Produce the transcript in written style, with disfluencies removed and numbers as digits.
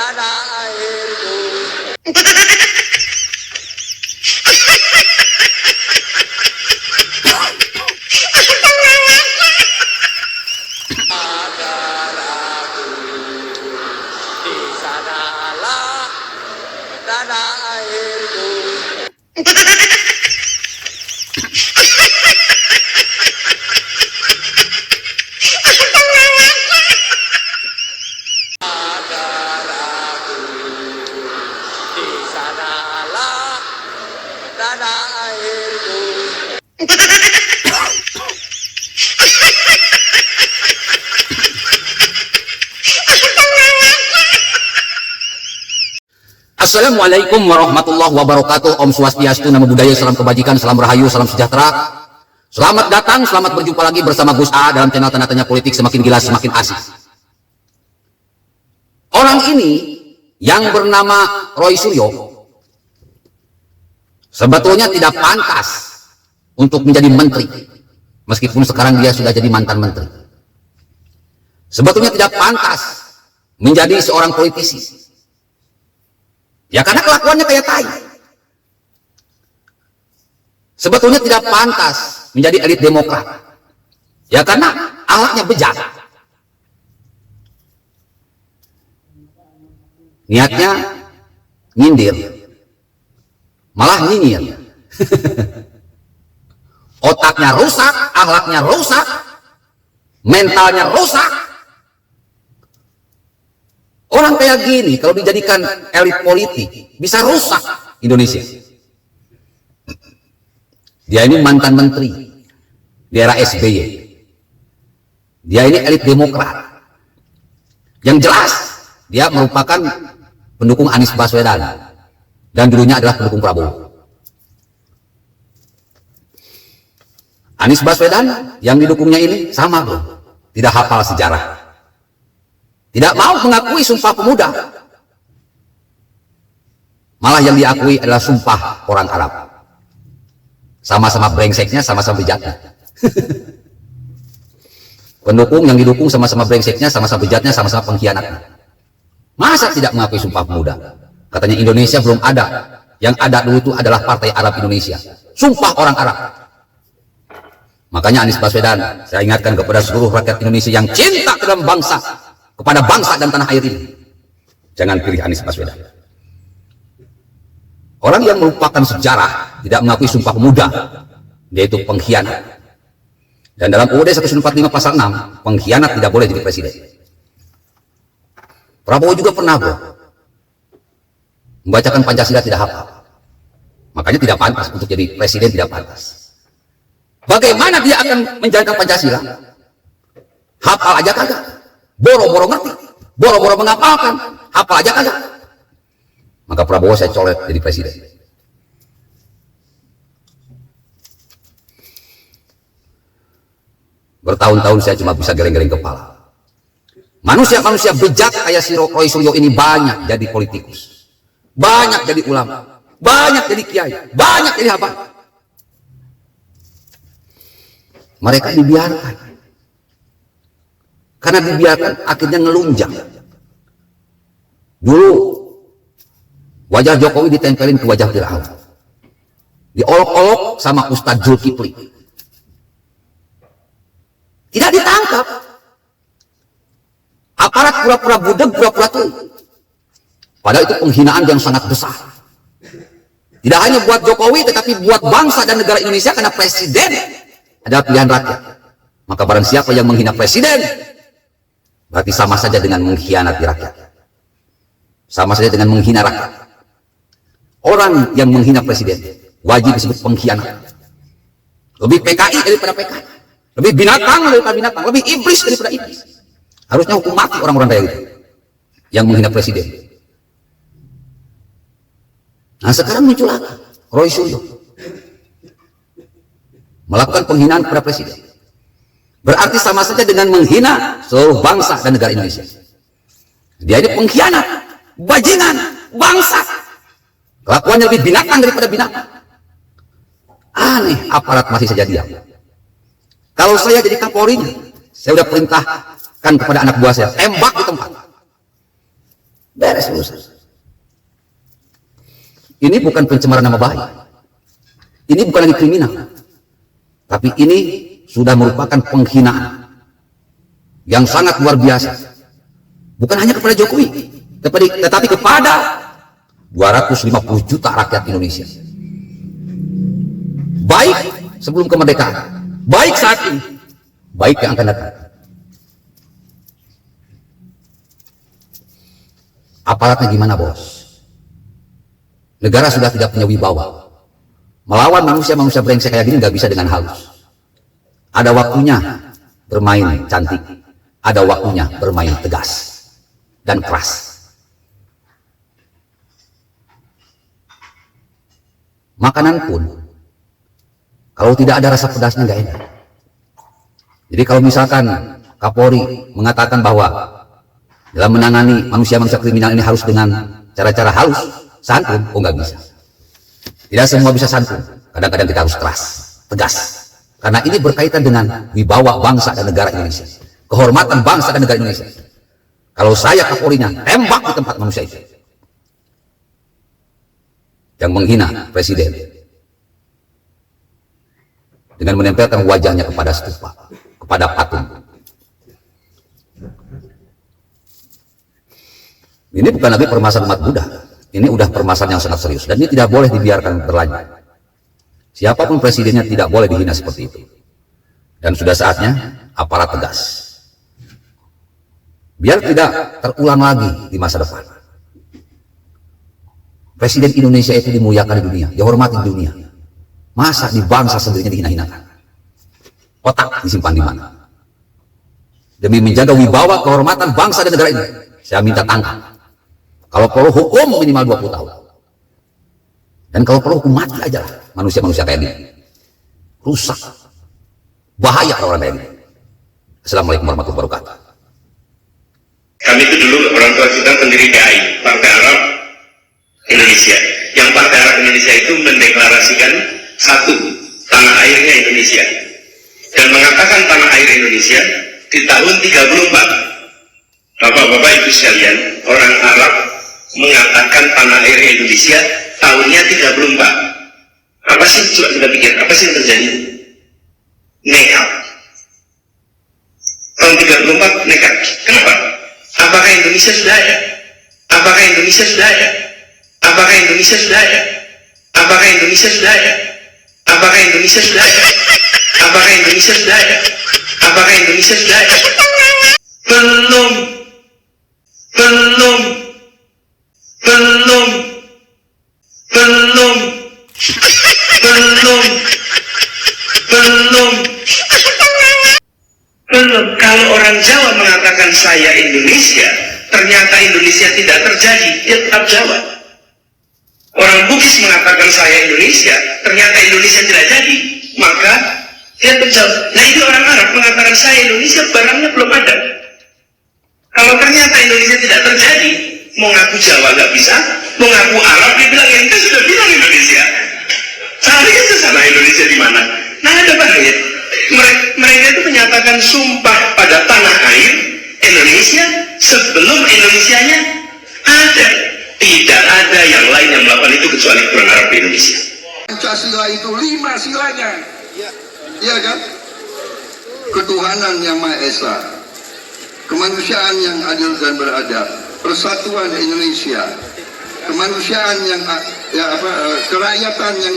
tanah airku. Agar aku di sanalah tanah airku. Agar aku di sanalah tanah airku. Assalamualaikum warahmatullahi wabarakatuh. Om Swastiastu, Namo Buddhaya, salam kebajikan, salam rahayu, salam sejahtera. Selamat datang, selamat berjumpa lagi bersama Gus A dalam channel Tanya-Tanya Politik Semakin Gila Semakin Asik. Orang ini yang bernama Roy Suryo sebetulnya tidak pantas untuk menjadi menteri, meskipun sekarang dia sudah jadi mantan menteri. Sebetulnya tidak pantas menjadi seorang politisi. Ya karena kelakuannya kayak tai. Sebetulnya tidak pantas menjadi elit Demokrat. Ya karena alatnya bejat. Niatnya nyindir. Malah nyinyir. Otaknya rusak, akhlaknya rusak, mentalnya rusak. Orang kayak gini kalau dijadikan elit politik bisa rusak Indonesia. Dia ini mantan menteri di era SBY. Dia ini elit Demokrat. Yang jelas dia merupakan pendukung Anies Baswedan dan dulunya adalah pendukung Prabowo. Anies Baswedan yang didukungnya ini sama bro, tidak hafal sejarah. Tidak mau mengakui Sumpah Pemuda. Malah yang diakui adalah sumpah orang Arab. Sama-sama brengseknya, sama-sama bejatnya. Pendukung yang didukung sama-sama brengseknya, sama-sama bejatnya, sama-sama pengkhianatnya. Masa tidak mengakui Sumpah Pemuda? Katanya Indonesia belum ada. Yang ada dulu itu adalah Partai Arab Indonesia. Sumpah orang Arab. Makanya Anies Baswedan, saya ingatkan kepada seluruh rakyat Indonesia yang cinta dalam bangsa, kepada bangsa dan tanah air ini, jangan pilih Anies Baswedan. Orang yang melupakan sejarah, tidak mengakui Sumpah Pemuda, dia itu pengkhianat. Dan dalam UUD 145 pasal 6, pengkhianat tidak boleh jadi presiden. Prabowo juga pernah bro, membacakan Pancasila tidak hafal. Makanya tidak pantas untuk jadi presiden, tidak pantas. Bagaimana dia akan menjalankan Pancasila? Hafal aja kagak. Boro-boro ngerti, boro-boro menghafalkan, hafal aja kagak. Maka Prabowo saya colet jadi presiden. Bertahun-tahun saya cuma bisa geleng-geleng kepala. Manusia-manusia bejat kayak si Roy Suryo ini banyak jadi politikus, banyak jadi ulama, banyak jadi kiai, banyak jadi apa. Mereka dibiarkan. Karena dibiarkan akhirnya ngelunjak. Dulu wajah Jokowi ditempelin ke wajah Fir'aun, diolok-olok sama Ustadz Zulkifli, tidak ditangkap. Aparat pura-pura budeg, pura-pura tuli. Padahal itu penghinaan yang sangat besar. Tidak hanya buat Jokowi tetapi buat bangsa dan negara Indonesia, karena presiden adalah pilihan rakyat. Maka barang siapa yang menghina presiden, berarti sama saja dengan mengkhianati rakyat. Sama saja dengan menghina rakyat. Orang yang menghina presiden wajib disebut pengkhianat. Lebih PKI daripada PKI. Lebih binatang daripada binatang. Lebih iblis daripada iblis. Harusnya hukum mati orang-orang kayak gitu yang menghina presiden. Nah sekarang muncul lagi Roy Suryo melakukan penghinaan kepada presiden. Berarti sama saja dengan menghina seluruh bangsa dan negara Indonesia. Dia ini pengkhianat, bajingan, bangsa. Kelakuannya lebih binatang daripada binatang. Aneh, aparat masih saja diam. Kalau saya jadi Kapolri, saya udah perintahkan kepada anak buah saya, tembak di tempat. Beres urusan. Ini bukan pencemaran nama baik. Ini bukan lagi kriminal. Tapi ini sudah merupakan penghinaan yang sangat luar biasa. Bukan hanya kepada Jokowi, tetapi kepada 250 juta rakyat Indonesia. Baik sebelum kemerdekaan, baik saat ini, baik yang akan datang. Aparatnya gimana, bos? Negara sudah tidak punya wibawa. Melawan manusia-manusia brengsek kayak gini nggak bisa dengan halus. Ada waktunya bermain cantik, ada waktunya bermain tegas dan keras. Makanan pun, kalau tidak ada rasa pedasnya nggak enak. Jadi kalau misalkan Kapolri mengatakan bahwa dalam menangani manusia-manusia kriminal ini harus dengan cara-cara halus, santun, oh nggak bisa. Tidak semua bisa santun. Kadang-kadang kita harus keras, tegas. Karena ini berkaitan dengan wibawa bangsa dan negara Indonesia. Kehormatan bangsa dan negara Indonesia. Kalau saya Kapolrinya, tembak di tempat manusia itu. Yang menghina presiden. Dengan menempelkan wajahnya kepada stupa, kepada patung. Ini bukan lagi permasalahan umat Buddha. Ini udah permasalahan yang sangat serius. Dan ini tidak boleh dibiarkan berlanjut. Siapapun presidennya tidak boleh dihina seperti itu. Dan sudah saatnya aparat tegas. Biar tidak terulang lagi di masa depan. Presiden Indonesia itu dimuliakan di dunia, dihormati di dunia. Masa di bangsa sendirinya dihina-hinakan? Otak disimpan di mana? Demi menjaga wibawa kehormatan bangsa dan negara ini, saya minta tangkap. Kalau perlu hukum minimal 20 tahun. Dan kalau perlu hukum mati aja lah manusia-manusia kayak ini. Rusak. Bahaya orang kayak ini. Assalamualaikum warahmatullahi wabarakatuh. Kami itu dulu orang tua kita pendiri PAI, Partai Arab Indonesia. Yang Partai Arab Indonesia itu mendeklarasikan satu, tanah airnya Indonesia. Dan mengatakan tanah air Indonesia di tahun 34. Bapak-bapak ibu sekalian, orang Arab mengatakan tanah air Indonesia tahunnya 34. Apa sih, coba kita pikir, apa sih yang terjadi? Nekat. Tahun 34 nekat. Kenapa? Apakah Indonesia sudah ada? Apakah Indonesia sudah ada? Apakah Indonesia sudah ada? Apakah Indonesia sudah ada? Apakah Indonesia sudah ada? Apakah Indonesia sudah ada? Apakah Indonesia sudah ada? Belum. Belum. Belum. Belum. Belum. Belum. Belum. Kalau orang Jawa mengatakan saya Indonesia, ternyata Indonesia tidak terjadi, dia tetap Jawa. Orang Bugis mengatakan saya Indonesia, ternyata Indonesia tidak jadi, maka dia terjawab. Nah itu orang Arab mengatakan saya Indonesia, barangnya belum ada. Kalau ternyata Indonesia tidak terjadi, mau ngaku Jawa nggak bisa, mau ngaku Arab dibilang ente sudah bilang Indonesia. Cari aja sana Indonesia di mana. Nah ada banyak. Mereka itu menyatakan sumpah pada tanah air Indonesia sebelum Indonesianya ada. Tidak ada yang lain yang melakukan itu kecuali orang Arab di Indonesia. Pancasila itu 5 silanya. Iya kan? Ketuhanan yang Maha Esa, kemanusiaan yang adil dan beradab, persatuan Indonesia, kemanusiaan yang kerakyatan yang